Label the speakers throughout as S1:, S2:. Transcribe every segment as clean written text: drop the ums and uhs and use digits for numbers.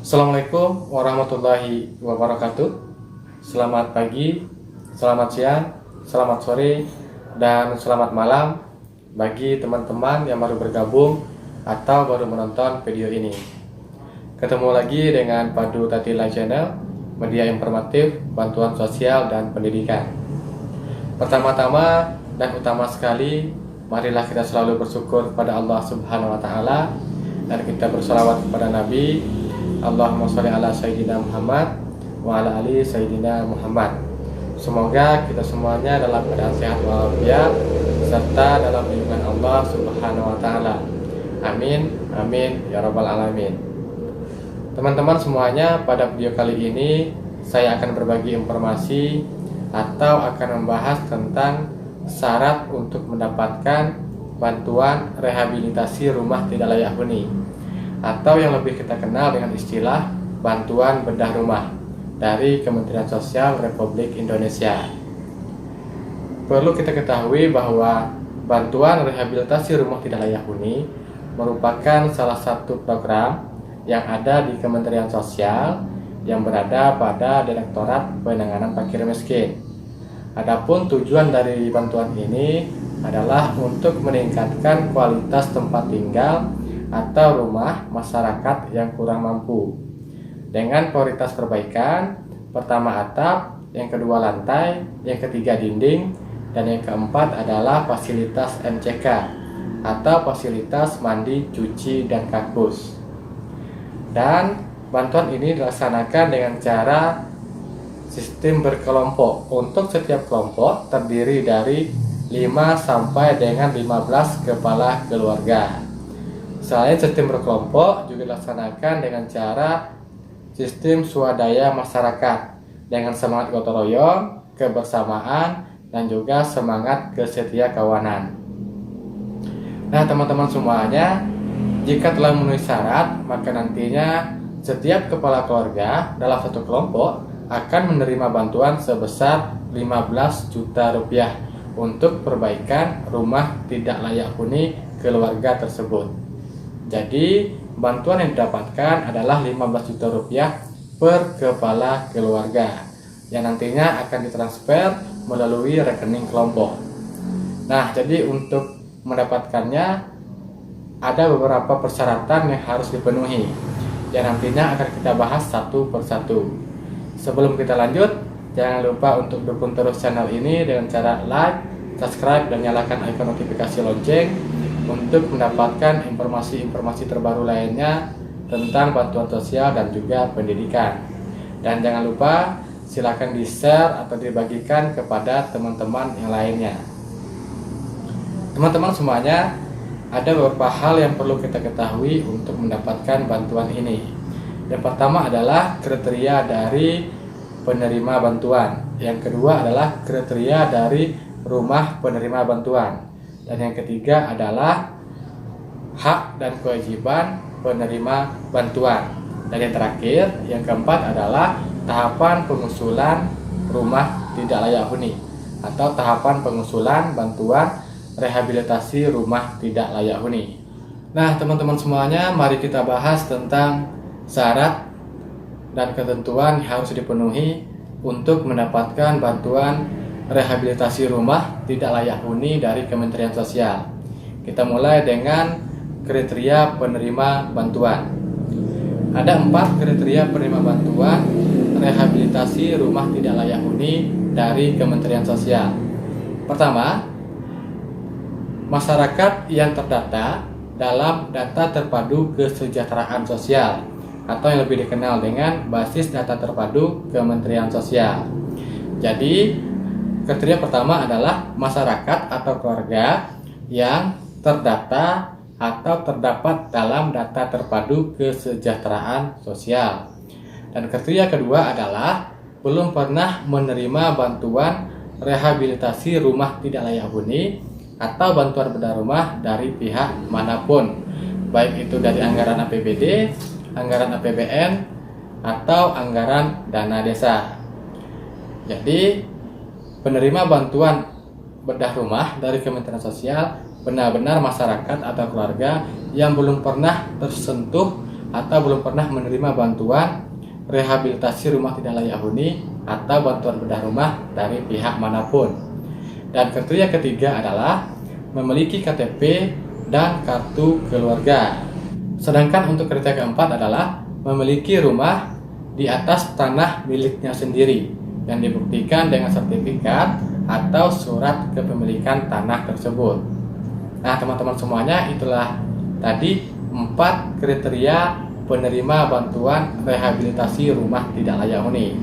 S1: Assalamualaikum warahmatullahi wabarakatuh. Selamat pagi, selamat siang, selamat sore, dan selamat malam bagi teman-teman yang baru bergabung atau baru menonton video ini. Ketemu lagi dengan Padu Tatila Channel, media informatif, bantuan sosial, dan pendidikan. Pertama-tama dan utama sekali, marilah kita selalu bersyukur kepada Allah Subhanahu wa Ta'ala, dan kita bersalawat kepada Nabi. Allahumma sholli ala Sayyidina Muhammad wa ala ali Sayyidina Muhammad. Semoga kita semuanya dalam keadaan sehat walafiat serta dalam lindungan Allah Subhanahu wa Ta'ala. Amin, amin, ya rabbal alamin. Teman-teman semuanya, pada video kali ini saya akan berbagi informasi atau akan membahas tentang syarat untuk mendapatkan bantuan rehabilitasi rumah tidak layak huni, atau yang lebih kita kenal dengan istilah bantuan bedah rumah dari Kementerian Sosial Republik Indonesia. Perlu kita ketahui bahwa bantuan rehabilitasi rumah tidak layak huni merupakan salah satu program yang ada di Kementerian Sosial yang berada pada Direktorat Penanganan Fakir Miskin. Adapun tujuan dari bantuan ini adalah untuk meningkatkan kualitas tempat tinggal atau rumah masyarakat yang kurang mampu dengan prioritas perbaikan, pertama atap, yang kedua lantai, yang ketiga dinding, dan yang keempat adalah fasilitas MCK atau fasilitas mandi, cuci, dan kakus. Dan bantuan ini dilaksanakan dengan cara sistem berkelompok. Untuk setiap kelompok terdiri dari 5 sampai dengan 15 kepala keluarga. Selain sistem berkelompok, juga dilaksanakan dengan cara sistem swadaya masyarakat dengan semangat gotong royong, kebersamaan, dan juga semangat kesetia kawanan. Nah, teman-teman semuanya, jika telah memenuhi syarat, maka nantinya setiap kepala keluarga dalam satu kelompok akan menerima bantuan sebesar 15 juta rupiah untuk perbaikan rumah tidak layak huni keluarga tersebut. Jadi, bantuan yang didapatkan adalah 15 juta rupiah per kepala keluarga yang nantinya akan ditransfer melalui rekening kelompok. Nah, jadi untuk mendapatkannya ada beberapa persyaratan yang harus dipenuhi yang nantinya akan kita bahas satu persatu. Sebelum kita lanjut, jangan lupa untuk dukung terus channel ini dengan cara like, subscribe, dan nyalakan icon notifikasi lonceng untuk mendapatkan informasi-informasi terbaru lainnya tentang bantuan sosial dan juga pendidikan. Dan jangan lupa silakan di-share atau dibagikan kepada teman-teman yang lainnya. Teman-teman semuanya, ada beberapa hal yang perlu kita ketahui untuk mendapatkan bantuan ini. Yang pertama adalah kriteria dari penerima bantuan. Yang kedua adalah kriteria dari rumah penerima bantuan. Dan yang ketiga adalah hak dan kewajiban penerima bantuan. Dan yang terakhir, yang keempat adalah tahapan pengusulan rumah tidak layak huni atau tahapan pengusulan bantuan rehabilitasi rumah tidak layak huni. Nah, teman-teman semuanya, mari kita bahas tentang syarat dan ketentuan yang harus dipenuhi untuk mendapatkan bantuan rehabilitasi rumah tidak layak huni dari Kementerian Sosial. Kita mulai dengan kriteria penerima bantuan. Ada 4 kriteria penerima bantuan rehabilitasi rumah tidak layak huni dari Kementerian Sosial. Pertama, masyarakat yang terdata dalam data terpadu kesejahteraan sosial atau yang lebih dikenal dengan basis data terpadu Kementerian Sosial. Jadi, kriteria pertama adalah masyarakat atau keluarga yang terdata atau terdapat dalam data terpadu kesejahteraan sosial. Dan kriteria kedua adalah belum pernah menerima bantuan rehabilitasi rumah tidak layak huni atau bantuan bedah rumah dari pihak manapun, baik itu dari anggaran APBD, anggaran APBN, atau anggaran dana desa. Jadi, penerima bantuan bedah rumah dari Kementerian Sosial benar-benar masyarakat atau keluarga yang belum pernah tersentuh atau belum pernah menerima bantuan rehabilitasi rumah tidak layak huni atau bantuan bedah rumah dari pihak manapun. Dan kriteria ketiga adalah memiliki KTP dan kartu keluarga. Sedangkan untuk kriteria keempat adalah memiliki rumah di atas tanah miliknya sendiri yang dibuktikan dengan sertifikat atau surat kepemilikan tanah tersebut. Nah, teman-teman semuanya, itulah tadi 4 kriteria penerima bantuan rehabilitasi rumah tidak layak huni.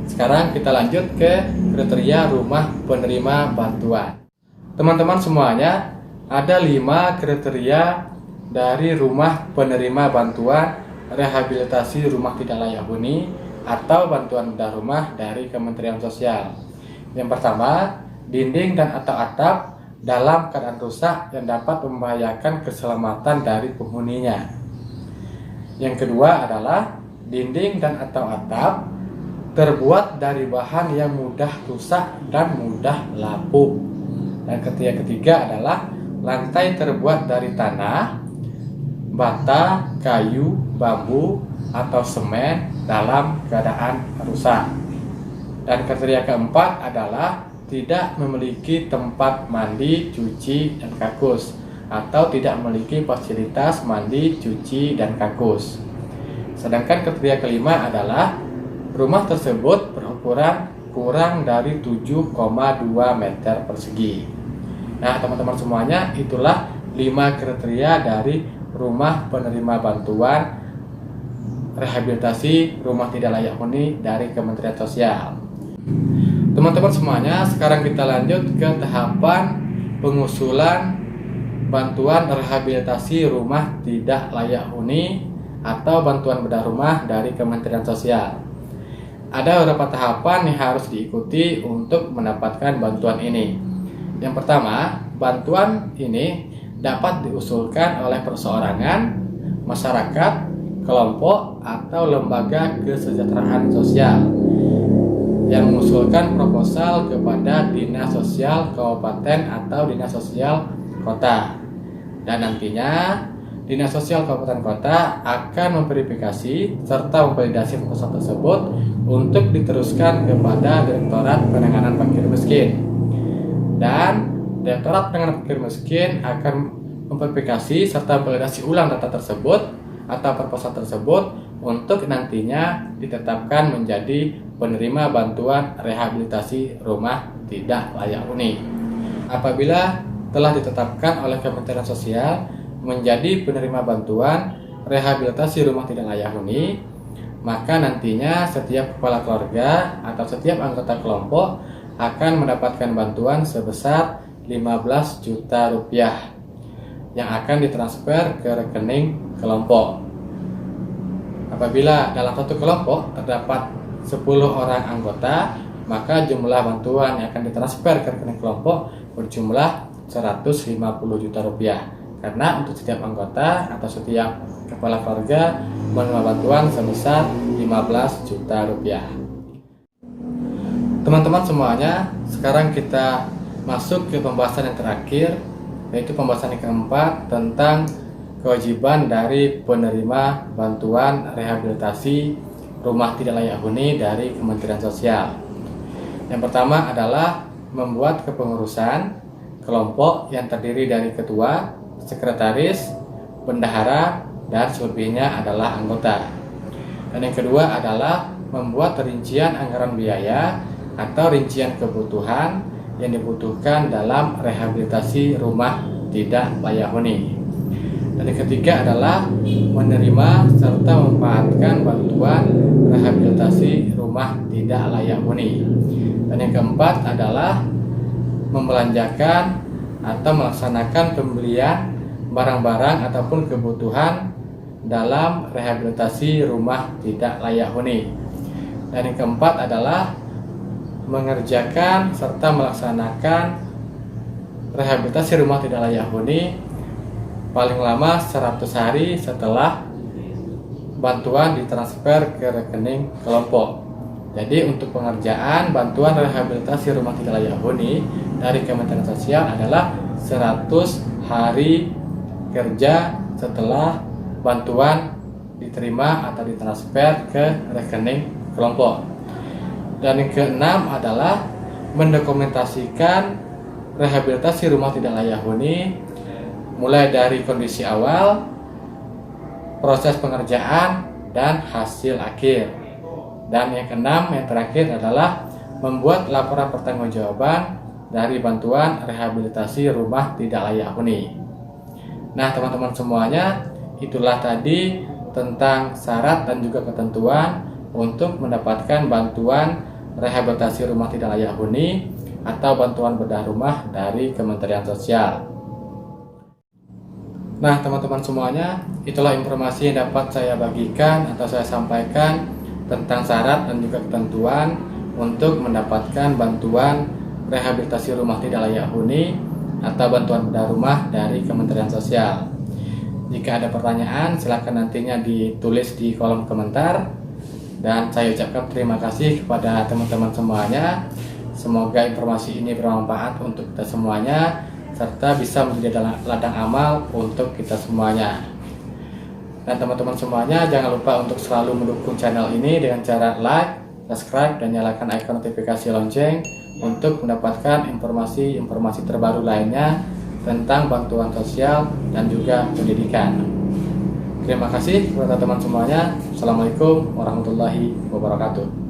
S1: Sekarang kita lanjut ke kriteria rumah penerima bantuan. Teman-teman semuanya, ada 5 kriteria dari rumah penerima bantuan rehabilitasi rumah tidak layak huni atau bantuan bedah rumah dari Kementerian Sosial. Yang pertama, dinding dan atau atap dalam keadaan rusak yang dapat membahayakan keselamatan dari penghuninya. Yang kedua adalah dinding dan atau atap terbuat dari bahan yang mudah rusak dan mudah lapuk. Dan ketiga adalah lantai terbuat dari tanah, bata, kayu, bambu, atau semen dalam keadaan rusak. Dan kriteria keempat adalah tidak memiliki tempat mandi, cuci, dan kakus, atau tidak memiliki fasilitas mandi, cuci, dan kakus. Sedangkan kriteria kelima adalah rumah tersebut berukuran kurang dari 7,2 meter persegi. Nah, teman-teman semuanya, itulah 5 kriteria dari rumah penerima bantuan rehabilitasi rumah tidak layak huni dari Kementerian Sosial. Teman-teman semuanya, sekarang kita lanjut ke tahapan pengusulan bantuan rehabilitasi rumah tidak layak huni atau bantuan bedah rumah dari Kementerian Sosial. Ada beberapa tahapan yang harus diikuti untuk mendapatkan bantuan ini. Yang pertama, bantuan ini dapat diusulkan oleh perseorangan, masyarakat, kelompok, atau lembaga kesejahteraan sosial yang mengusulkan proposal kepada Dinas Sosial Kabupaten atau Dinas Sosial Kota. Dan nantinya Dinas Sosial Kabupaten Kota akan memverifikasi serta memvalidasi proposal tersebut untuk diteruskan kepada Direktorat Penanganan Fakir Miskin. Dan Direktorat Penanganan Fakir Miskin akan memverifikasi serta validasi ulang data tersebut atau proposal tersebut untuk nantinya ditetapkan menjadi penerima bantuan rehabilitasi rumah tidak layak huni. Apabila telah ditetapkan oleh Kementerian Sosial menjadi penerima bantuan rehabilitasi rumah tidak layak huni, maka nantinya setiap kepala keluarga atau setiap anggota kelompok akan mendapatkan bantuan sebesar 15 juta rupiah yang akan ditransfer ke rekening kelompok. Apabila dalam satu kelompok terdapat 10 orang anggota, maka jumlah bantuan yang akan ditransfer ke rekening kelompok berjumlah 150 juta rupiah. Karena untuk setiap anggota atau setiap kepala keluarga menerima bantuan sebesar 15 juta rupiah. Teman-teman semuanya, sekarang kita masuk ke pembahasan yang terakhir, yaitu pembahasan yang keempat tentang kewajiban dari penerima bantuan rehabilitasi rumah tidak layak huni dari Kementerian Sosial. Yang pertama adalah membuat kepengurusan kelompok yang terdiri dari ketua, sekretaris, bendahara, dan selebihnya adalah anggota. Dan yang kedua adalah membuat rincian anggaran biaya atau rincian kebutuhan yang dibutuhkan dalam rehabilitasi rumah tidak layak huni. Dan yang ketiga adalah menerima serta memanfaatkan bantuan rehabilitasi rumah tidak layak huni. Dan yang keempat adalah membelanjakan atau melaksanakan pembelian barang-barang ataupun kebutuhan dalam rehabilitasi rumah tidak layak huni. Dan yang keempat adalah mengerjakan serta melaksanakan rehabilitasi rumah tidak layak huni paling lama 100 hari setelah bantuan ditransfer ke rekening kelompok. Jadi untuk pengerjaan bantuan rehabilitasi rumah tidak layak huni dari Kementerian Sosial adalah 100 hari kerja setelah bantuan diterima atau ditransfer ke rekening kelompok. Dan yang keenam adalah mendokumentasikan rehabilitasi rumah tidak layak huni mulai dari kondisi awal, proses pengerjaan, dan hasil akhir. Dan yang keenam, yang terakhir adalah membuat laporan pertanggungjawaban dari bantuan rehabilitasi rumah tidak layak huni. Nah, teman-teman semuanya, itulah tadi tentang syarat dan juga ketentuan untuk mendapatkan bantuan rehabilitasi rumah tidak layak huni atau bantuan bedah rumah dari Kementerian Sosial. Nah, teman-teman semuanya, itulah informasi yang dapat saya bagikan atau saya sampaikan tentang syarat dan juga ketentuan untuk mendapatkan bantuan rehabilitasi rumah tidak layak huni atau bantuan bedah rumah dari Kementerian Sosial. Jika ada pertanyaan, silakan nantinya ditulis di kolom komentar. Dan saya ucapkan terima kasih kepada teman-teman semuanya. Semoga informasi ini bermanfaat untuk kita semuanya, serta bisa menjadi ladang amal untuk kita semuanya. Dan teman-teman semuanya, jangan lupa untuk selalu mendukung channel ini dengan cara like, subscribe, dan nyalakan icon notifikasi lonceng untuk mendapatkan informasi-informasi terbaru lainnya tentang bantuan sosial dan juga pendidikan. Terima kasih kepada teman semuanya. Assalamualaikum warahmatullahi wabarakatuh.